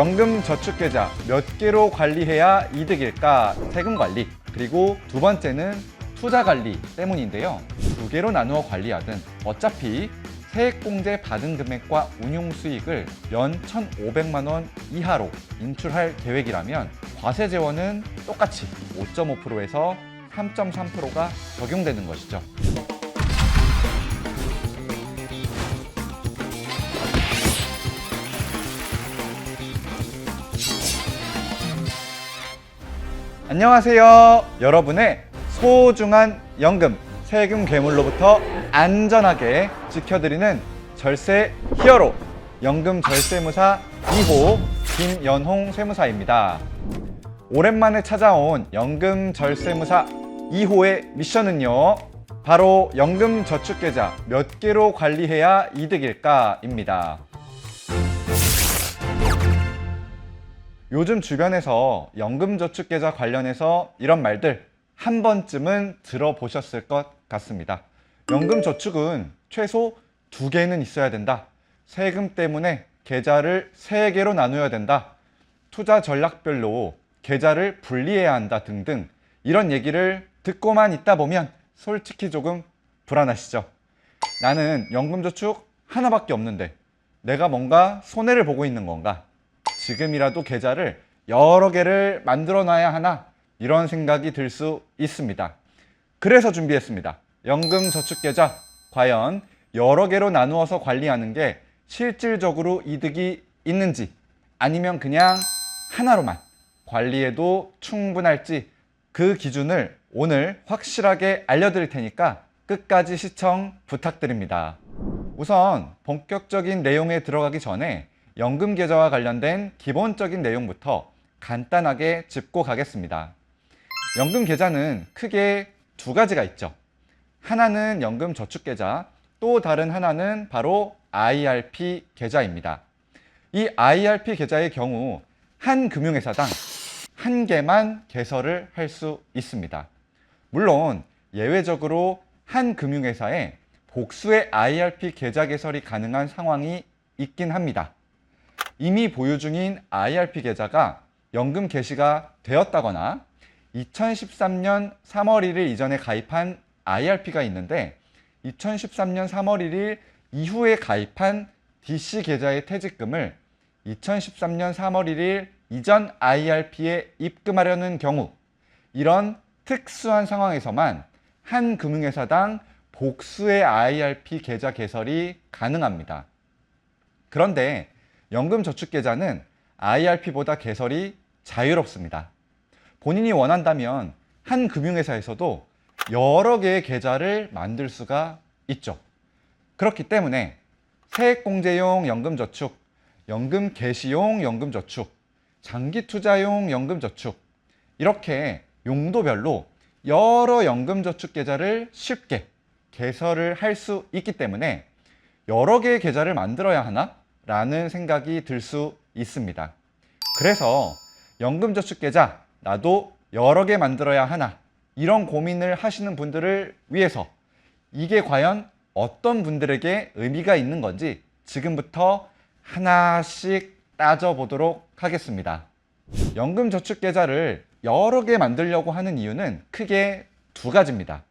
연금저축계좌 몇 개로 관리해야 이득일까? 세금 관리. 그리고 두 번째는 투자 관리 때문인데요. 두 개로 나누어 관리하든 어차피 세액공제 받은 금액과 운용 수익을 연 1,500만 원 이하로 인출할 계획이라면 과세재원은 똑같이 5.5%에서 3.3%가 적용되는 것이죠. 안녕하세요. 여러분의 소중한 연금, 세금 괴물로부터 안전하게 지켜드리는 절세 히어로, 연금 절세무사 2호 김연홍 세무사입니다. 오랜만에 찾아온 연금 절세무사 2호의 미션은요, 바로 연금저축계좌 몇 개로 관리해야 이득일까입니다. 요즘 주변에서 연금저축계좌 관련해서 이런 말들 한 번쯤은 들어보셨을 것 같습니다. 연금저축은 최소 2개는 있어야 된다. 세금 때문에 계좌를 3개로 나누어야 된다. 투자 전략별로 계좌를 분리해야 한다 등등 이런 얘기를 듣고만 있다 보면 솔직히 조금 불안하시죠? 나는 연금저축 하나밖에 없는데 내가 뭔가 손해를 보고 있는 건가? 지금이라도 계좌를 여러 개를 만들어 놔야 하나? 이런 생각이 들 수 있습니다. 그래서 준비했습니다. 연금저축계좌 과연 여러 개로 나누어서 관리하는 게 실질적으로 이득이 있는지, 아니면 그냥 하나로만 관리해도 충분할지, 그 기준을 오늘 확실하게 알려드릴 테니까 끝까지 시청 부탁드립니다. 우선 본격적인 내용에 들어가기 전에 연금계좌와 관련된 기본적인 내용부터 간단하게 짚고 가겠습니다. 연금계좌는 크게 두 가지가 있죠. 하나는 연금저축계좌, 또 다른 하나는 바로 IRP 계좌입니다. 이 IRP 계좌의 경우 한 금융회사당 한 개만 개설을 할 수 있습니다. 물론 예외적으로 한 금융회사에 복수의 IRP 계좌 개설이 가능한 상황이 있긴 합니다. 이미 보유 중인 IRP 계좌가 연금 개시가 되었다거나 2013년 3월 1일 이전에 가입한 IRP가 있는데 2013년 3월 1일 이후에 가입한 DC 계좌의 퇴직금을 2013년 3월 1일 이전 IRP에 입금하려는 경우, 이런 특수한 상황에서만 한 금융회사당 복수의 IRP 계좌 개설이 가능합니다. 그런데 연금저축계좌는 IRP보다 개설이 자유롭습니다. 본인이 원한다면 한 금융회사에서도 여러 개의 계좌를 만들 수가 있죠. 그렇기 때문에 세액공제용 연금저축, 연금 개시용 연금저축, 장기투자용 연금저축, 이렇게 용도별로 여러 연금저축 계좌를 쉽게 개설을 할 수 있기 때문에 여러 개의 계좌를 만들어야 하나? 라는 생각이 들 수 있습니다. 그래서 연금저축계좌 나도 여러 개 만들어야 하나? 이런 고민을 하시는 분들을 위해서 이게 과연 어떤 분들에게 의미가 있는 건지 지금부터 하나씩 따져보도록 하겠습니다. 연금저축계좌를 여러 개 만들려고 하는 이유는 크게 두 가지입니다.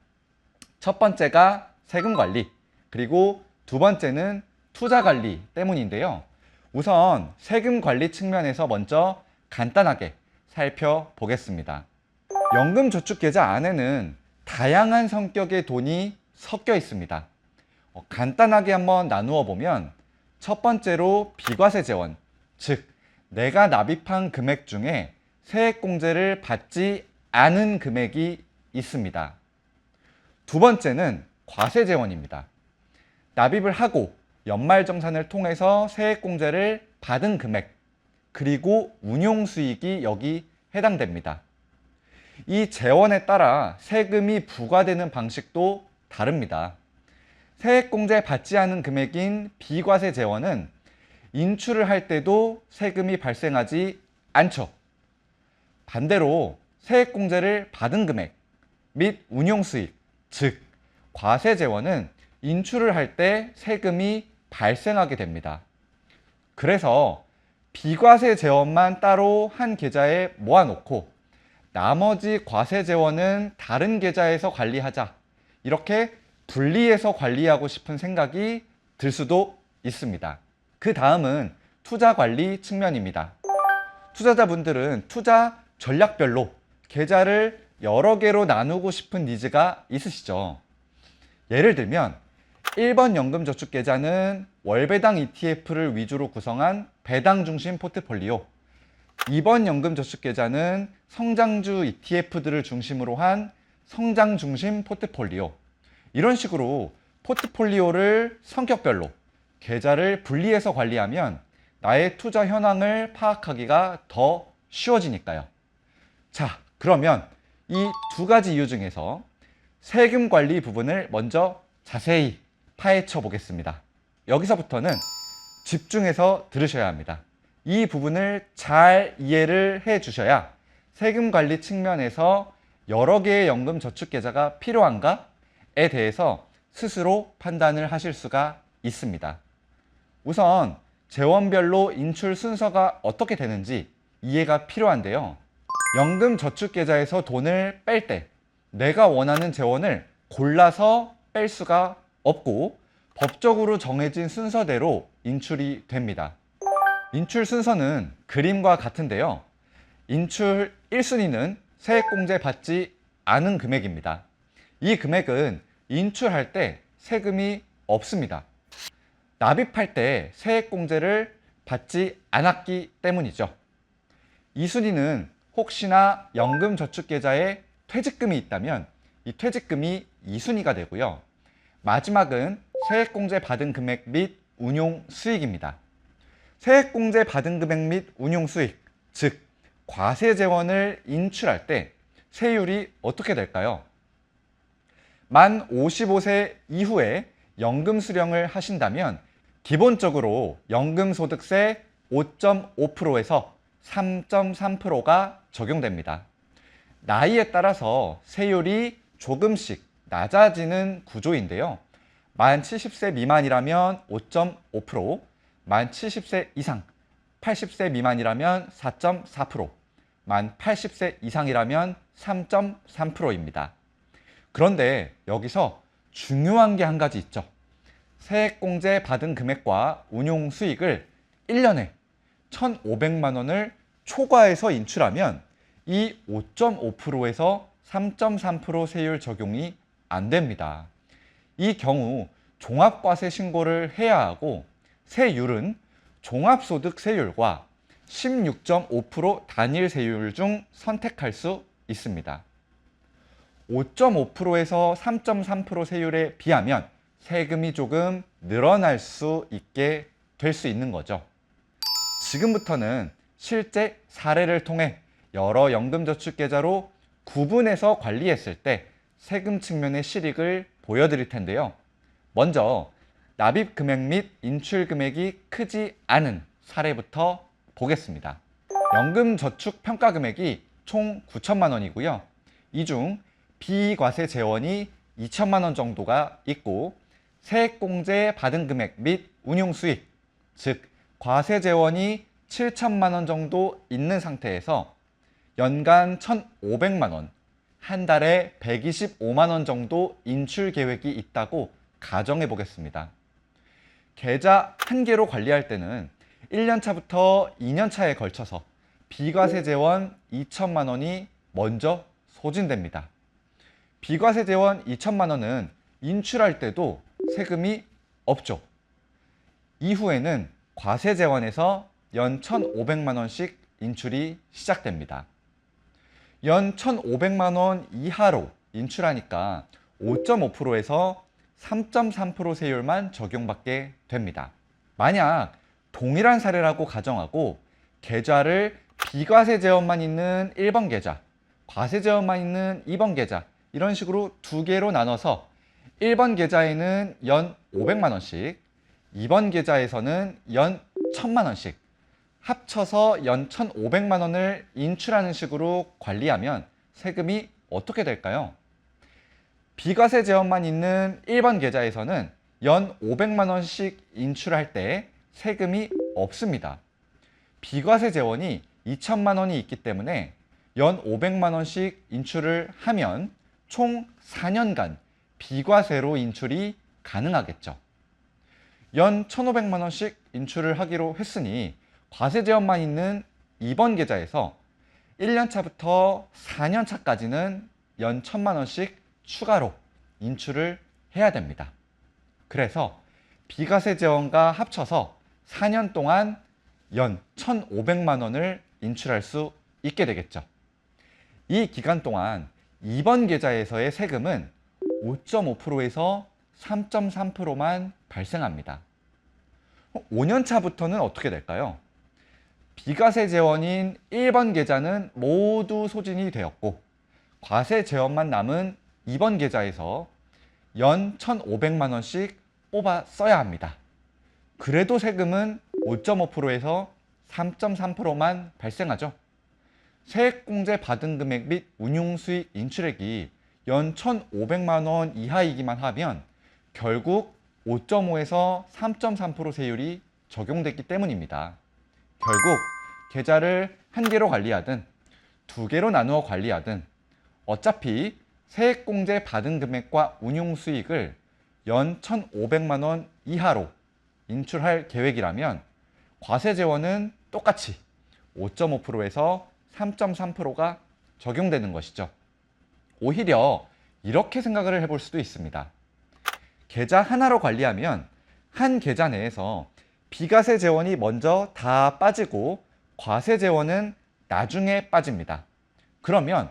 첫 번째가 세금 관리, 그리고 두 번째는 투자 관리 때문인데요. 우선 세금 관리 측면에서 먼저 간단하게 살펴보겠습니다. 연금저축계좌 안에는 다양한 성격의 돈이 섞여 있습니다. 간단하게 한번 나누어 보면 첫 번째로 비과세 재원, 즉 내가 납입한 금액 중에 세액공제를 받지 않은 금액이 있습니다. 두 번째는 과세 재원입니다. 납입을 하고 연말정산을 통해서 세액공제를 받은 금액, 그리고 운용수익이 여기 해당됩니다. 이 재원에 따라 세금이 부과되는 방식도 다릅니다. 세액공제 받지 않은 금액인 비과세 재원은 인출을 할 때도 세금이 발생하지 않죠. 반대로 세액공제를 받은 금액 및 운용수익, 즉 과세 재원은 인출을 할 때 세금이 발생하게 됩니다. 그래서 비과세 재원만 따로 한 계좌에 모아놓고 나머지 과세 재원은 다른 계좌에서 관리하자. 이렇게 분리해서 관리하고 싶은 생각이 들 수도 있습니다. 그 다음은 투자 관리 측면입니다. 투자자분들은 투자 전략별로 계좌를 여러 개로 나누고 싶은 니즈가 있으시죠. 예를 들면 1번 연금저축계좌는 월배당 ETF를 위주로 구성한 배당 중심 포트폴리오, 2번 연금저축계좌는 성장주 ETF들을 중심으로 한 성장 중심 포트폴리오, 이런 식으로 포트폴리오를 성격별로 계좌를 분리해서 관리하면 나의 투자 현황을 파악하기가 더 쉬워지니까요. 자, 그러면 이 두 가지 이유 중에서 세금 관리 부분을 먼저 자세히 파헤쳐 보겠습니다. 여기서부터는 집중해서 들으셔야 합니다. 이 부분을 잘 이해를 해 주셔야 세금 관리 측면에서 여러 개의 연금 저축 계좌가 필요한가에 대해서 스스로 판단을 하실 수가 있습니다. 우선 재원별로 인출 순서가 어떻게 되는지 이해가 필요한데요. 연금 저축 계좌에서 돈을 뺄 때 내가 원하는 재원을 골라서 뺄 수가 없고 법적으로 정해진 순서대로 인출이 됩니다. 인출 순서는 그림과 같은데요. 인출 1순위는 세액공제 받지 않은 금액입니다. 이 금액은 인출할 때 세금이 없습니다. 납입할 때 세액공제를 받지 않았기 때문이죠. 2순위는 혹시나 연금저축계좌에 퇴직금이 있다면 이 퇴직금이 2순위가 되고요. 마지막은 세액공제 받은 금액 및 운용 수익입니다. 세액공제 받은 금액 및 운용 수익, 즉 과세 재원을 인출할 때 세율이 어떻게 될까요? 만 55세 이후에 연금 수령을 하신다면 기본적으로 연금소득세 5.5%에서 3.3%가 적용됩니다. 나이에 따라서 세율이 조금씩 낮아지는 구조인데요. 만 70세 미만이라면 5.5%, 만 70세 이상, 80세 미만이라면 4.4%, 만 80세 이상이라면 3.3%입니다. 그런데 여기서 중요한 게 한 가지 있죠. 세액공제 받은 금액과 운용 수익을 1년에 1,500만 원을 초과해서 인출하면 이 5.5%에서 3.3% 세율 적용이 안 됩니다. 이 경우 종합과세 신고를 해야 하고 세율은 종합소득세율과 16.5% 단일 세율 중 선택할 수 있습니다. 5.5%에서 3.3% 세율에 비하면 세금이 조금 늘어날 수 있게 될 수 있는 거죠. 지금부터는 실제 사례를 통해 여러 연금저축계좌로 구분해서 관리했을 때 세금 측면의 실익을 보여드릴 텐데요. 먼저 납입 금액 및 인출 금액이 크지 않은 사례부터 보겠습니다. 연금저축 평가 금액이 총 9천만 원이고요. 이 중 비과세 재원이 2천만 원 정도가 있고 세액공제 받은 금액 및 운용수익, 즉 과세 재원이 7천만 원 정도 있는 상태에서 연간 1,500만 원, 한 달에 125만 원 정도 인출 계획이 있다고 가정해 보겠습니다. 계좌 한 개로 관리할 때는 1년 차부터 2년 차에 걸쳐서 비과세 재원 2천만 원이 먼저 소진됩니다. 비과세 재원 2천만 원은 인출할 때도 세금이 없죠. 이후에는 과세 재원에서 연 1,500만 원씩 인출이 시작됩니다. 연 1,500만 원 이하로 인출하니까 5.5%에서 3.3% 세율만 적용받게 됩니다. 만약 동일한 사례라고 가정하고 계좌를 비과세 재원만 있는 1번 계좌, 과세 재원만 있는 2번 계좌 이런 식으로 두 개로 나눠서 1번 계좌에는 연 500만 원씩, 2번 계좌에서는 연 1,000만 원씩 합쳐서 연 1,500만 원을 인출하는 식으로 관리하면 세금이 어떻게 될까요? 비과세 재원만 있는 1번 계좌에서는 연 500만 원씩 인출할 때 세금이 없습니다. 비과세 재원이 2천만 원이 있기 때문에 연 500만 원씩 인출을 하면 총 4년간 비과세로 인출이 가능하겠죠. 연 1,500만 원씩 인출을 하기로 했으니 과세 재원만 있는 이번 계좌에서 1년 차부터 4년 차까지는 연 1,000만 원씩 추가로 인출을 해야 됩니다. 그래서 비과세 재원과 합쳐서 4년 동안 연 1,500만 원을 인출할 수 있게 되겠죠. 이 기간 동안 이번 계좌에서의 세금은 5.5%에서 3.3%만 발생합니다. 5년 차부터는 어떻게 될까요? 비과세 재원인 1번 계좌는 모두 소진이 되었고 과세 재원만 남은 2번 계좌에서 연 1,500만 원씩 뽑아 써야 합니다. 그래도 세금은 5.5%에서 3.3%만 발생하죠. 세액공제 받은 금액 및 운용수익 인출액이 연 1,500만 원 이하이기만 하면 결국 5.5에서 3.3% 세율이 적용됐기 때문입니다. 결국 계좌를 한 개로 관리하든 두 개로 나누어 관리하든 어차피 세액공제 받은 금액과 운용수익을 연 1,500만 원 이하로 인출할 계획이라면 과세 재원은 똑같이 5.5%에서 3.3%가 적용되는 것이죠. 오히려 이렇게 생각을 해볼 수도 있습니다. 계좌 하나로 관리하면 한 계좌 내에서 비과세 재원이 먼저 다 빠지고 과세 재원은 나중에 빠집니다. 그러면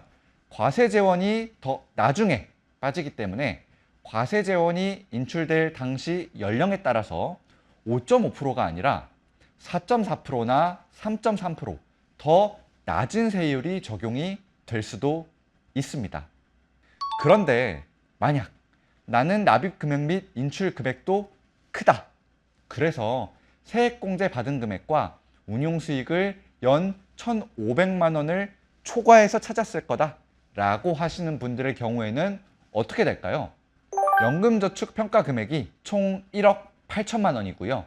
과세 재원이 더 나중에 빠지기 때문에 과세 재원이 인출될 당시 연령에 따라서 5.5%가 아니라 4.4%나 3.3%더 낮은 세율이 적용이 될 수도 있습니다. 그런데 만약 나는 납입 금액 및 인출 금액도 크다. 그래서 세액공제 받은 금액과 운용수익을 연 1,500만 원을 초과해서 찾았을 거다 라고 하시는 분들의 경우에는 어떻게 될까요? 연금저축 평가 금액이 총 1억 8천만 원이고요.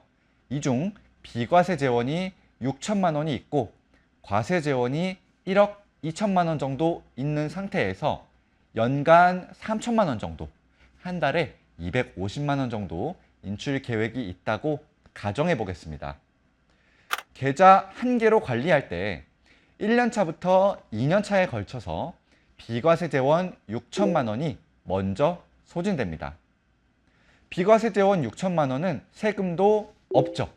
이 중 비과세 재원이 6천만 원이 있고 과세 재원이 1억 2천만 원 정도 있는 상태에서 연간 3천만 원 정도, 한 달에 250만 원 정도 인출 계획이 있다고 가정해 보겠습니다. 계좌 한 개로 관리할 때 1년 차부터 2년 차에 걸쳐서 비과세 재원 6천만 원이 먼저 소진됩니다. 비과세 재원 6천만 원은 세금도 없죠.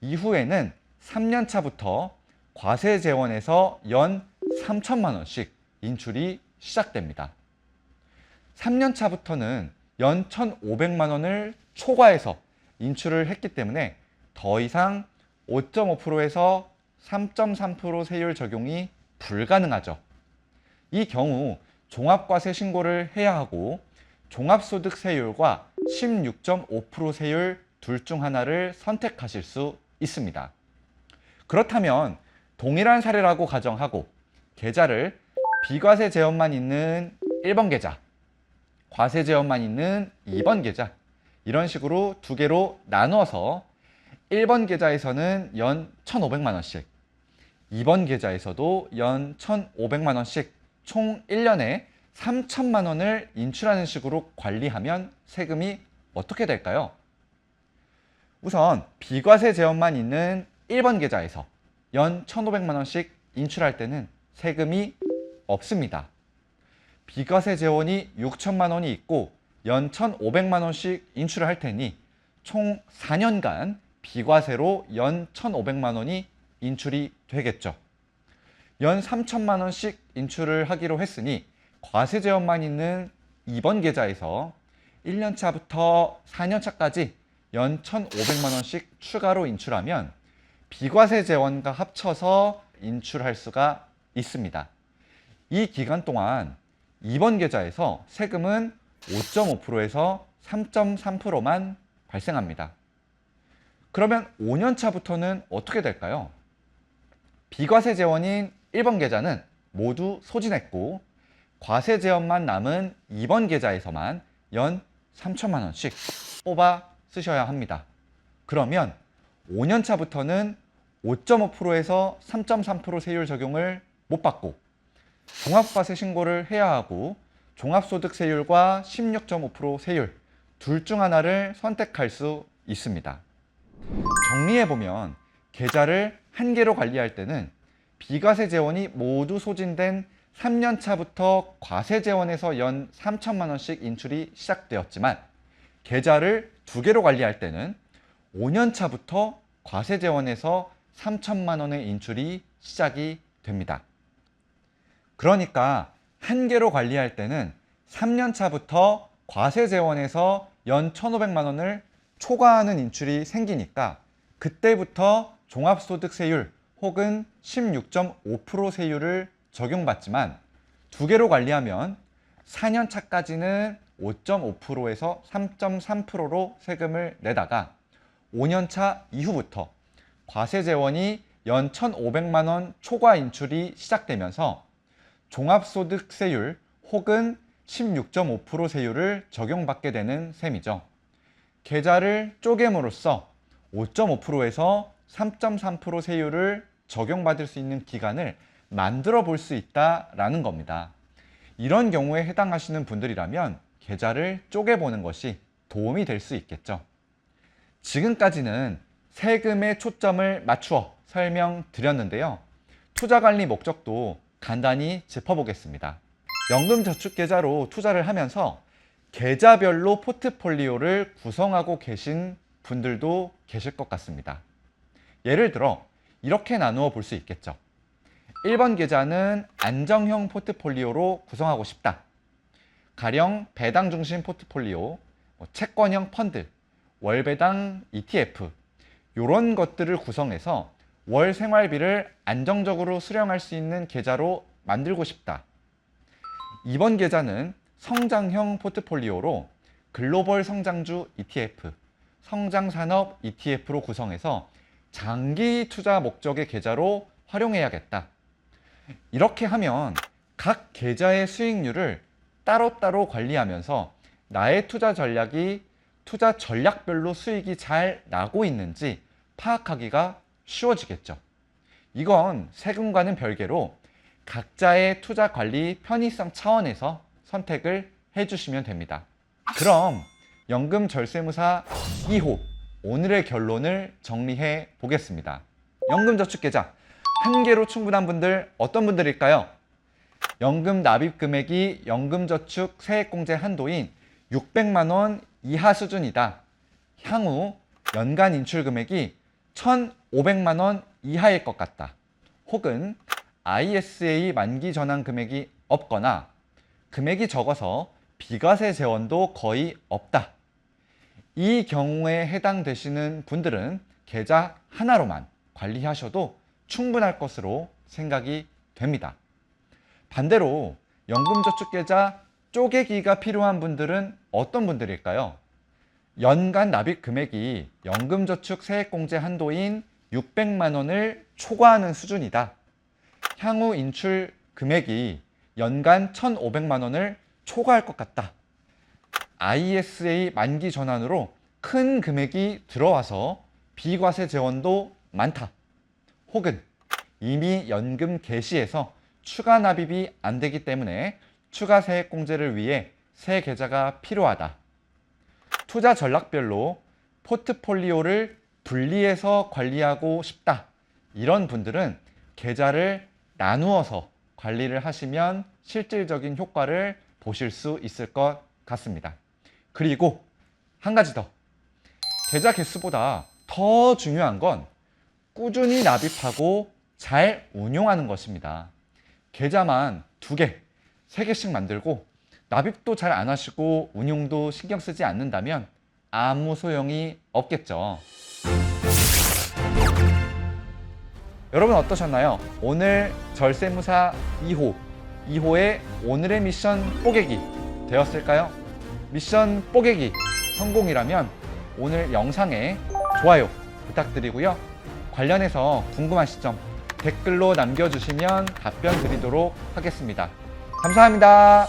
이후에는 3년 차부터 과세 재원에서 연 3천만 원씩 인출이 시작됩니다. 3년 차부터는 연 1,500만 원을 초과해서 인출을 했기 때문에 더 이상 5.5%에서 3.3% 세율 적용이 불가능하죠. 이 경우 종합과세 신고를 해야 하고 종합소득세율과 16.5% 세율 둘 중 하나를 선택하실 수 있습니다. 그렇다면 동일한 사례라고 가정하고 계좌를 비과세 재원만 있는 1번 계좌, 과세 재원만 있는 2번 계좌 이런 식으로 두 개로 나누어서 1번 계좌에서는 연 1,500만 원씩, 2번 계좌에서도 연 1,500만 원씩 총 1년에 3천만 원을 인출하는 식으로 관리하면 세금이 어떻게 될까요? 우선 비과세 재원만 있는 1번 계좌에서 연 1,500만 원씩 인출할 때는 세금이 없습니다. 비과세 재원이 6천만 원이 있고 연 1,500만 원씩 인출을 할 테니 총 4년간 비과세로 연 1,500만 원이 인출이 되겠죠. 연 3천만 원씩 인출을 하기로 했으니 과세 재원만 있는 2번 계좌에서 1년 차부터 4년 차까지 연 1,500만 원씩 추가로 인출하면 비과세 재원과 합쳐서 인출할 수가 있습니다. 이 기간 동안 2번 계좌에서 세금은 5.5%에서 3.3%만 발생합니다. 그러면 5년 차부터는 어떻게 될까요? 비과세 재원인 1번 계좌는 모두 소진했고 과세 재원만 남은 2번 계좌에서만 연 3천만 원씩 뽑아 쓰셔야 합니다. 그러면 5년 차부터는 5.5%에서 3.3% 세율 적용을 못 받고 종합과세 신고를 해야 하고 종합소득 세율과 16.5% 세율 둘 중 하나를 선택할 수 있습니다. 정리해보면 계좌를 한 개로 관리할 때는 비과세 재원이 모두 소진된 3년 차부터 과세 재원에서 연 3천만 원씩 인출이 시작되었지만 계좌를 두 개로 관리할 때는 5년 차부터 과세 재원에서 3천만 원의 인출이 시작이 됩니다. 그러니까 한 개로 관리할 때는 3년 차부터 과세 재원에서 연 1,500만 원을 초과하는 인출이 생기니까 그때부터 종합소득세율 혹은 16.5% 세율을 적용받지만 두 개로 관리하면 4년 차까지는 5.5%에서 3.3%로 세금을 내다가 5년 차 이후부터 과세 재원이 연 1,500만 원 초과 인출이 시작되면서 종합소득세율 혹은 16.5% 세율을 적용받게 되는 셈이죠. 계좌를 쪼갰으로써 5.5%에서 3.3% 세율을 적용받을 수 있는 기간을 만들어 볼 수 있다라는 겁니다. 이런 경우에 해당하시는 분들이라면 계좌를 쪼개보는 것이 도움이 될 수 있겠죠. 지금까지는 세금에 초점을 맞추어 설명드렸는데요. 투자관리 목적도 간단히 짚어보겠습니다. 연금저축계좌로 투자를 하면서 계좌별로 포트폴리오를 구성하고 계신 분들도 계실 것 같습니다. 예를 들어 이렇게 나누어 볼 수 있겠죠. 1번 계좌는 안정형 포트폴리오로 구성하고 싶다. 가령 배당 중심 포트폴리오, 채권형 펀드, 월배당 ETF 이런 것들을 구성해서 월 생활비를 안정적으로 수령할 수 있는 계좌로 만들고 싶다. 2번 계좌는 성장형 포트폴리오로 글로벌 성장주 ETF, 성장산업 ETF로 구성해서 장기 투자 목적의 계좌로 활용해야겠다. 이렇게 하면 각 계좌의 수익률을 따로따로 관리하면서 나의 투자 전략이 투자 전략별로 수익이 잘 나고 있는지 파악하기가 쉬워지겠죠. 이건 세금과는 별개로 각자의 투자 관리 편의성 차원에서 선택을 해주시면 됩니다. 그럼 연금 절세무사 2호 오늘의 결론을 정리해 보겠습니다. 연금저축계좌 한 개로 충분한 분들 어떤 분들일까요? 연금 납입 금액이 연금저축 세액공제 한도인 600만 원 이하 수준이다. 향후 연간 인출 금액이 1,500만 원 이하일 것 같다. 혹은 ISA 만기 전환 금액이 없거나 금액이 적어서 비과세 재원도 거의 없다. 이 경우에 해당되시는 분들은 계좌 하나로만 관리하셔도 충분할 것으로 생각이 됩니다. 반대로 연금저축계좌 쪼개기가 필요한 분들은 어떤 분들일까요? 연간 납입 금액이 연금저축 세액공제 한도인 600만 원을 초과하는 수준이다. 향후 인출 금액이 연간 1,500만 원을 초과할 것 같다. ISA 만기 전환으로 큰 금액이 들어와서 비과세 재원도 많다. 혹은 이미 연금 개시에서 추가 납입이 안 되기 때문에 추가 세액 공제를 위해 새 계좌가 필요하다. 투자 전략별로 포트폴리오를 분리해서 관리하고 싶다. 이런 분들은 계좌를 나누어서 관리를 하시면 실질적인 효과를 보실 수 있을 것 같습니다. 그리고 한 가지 더. 계좌 개수보다 더 중요한 건 꾸준히 납입하고 잘 운용하는 것입니다. 계좌만 2개, 3개씩 만들고 납입도 잘 안 하시고 운용도 신경 쓰지 않는다면 아무 소용이 없겠죠. 여러분 어떠셨나요? 오늘 절세무사 2호의 오늘의 미션 뽀개기 되었을까요? 미션 뽀개기 성공이라면 오늘 영상에 좋아요 부탁드리고요. 관련해서 궁금하신 점 댓글로 남겨주시면 답변 드리도록 하겠습니다. 감사합니다.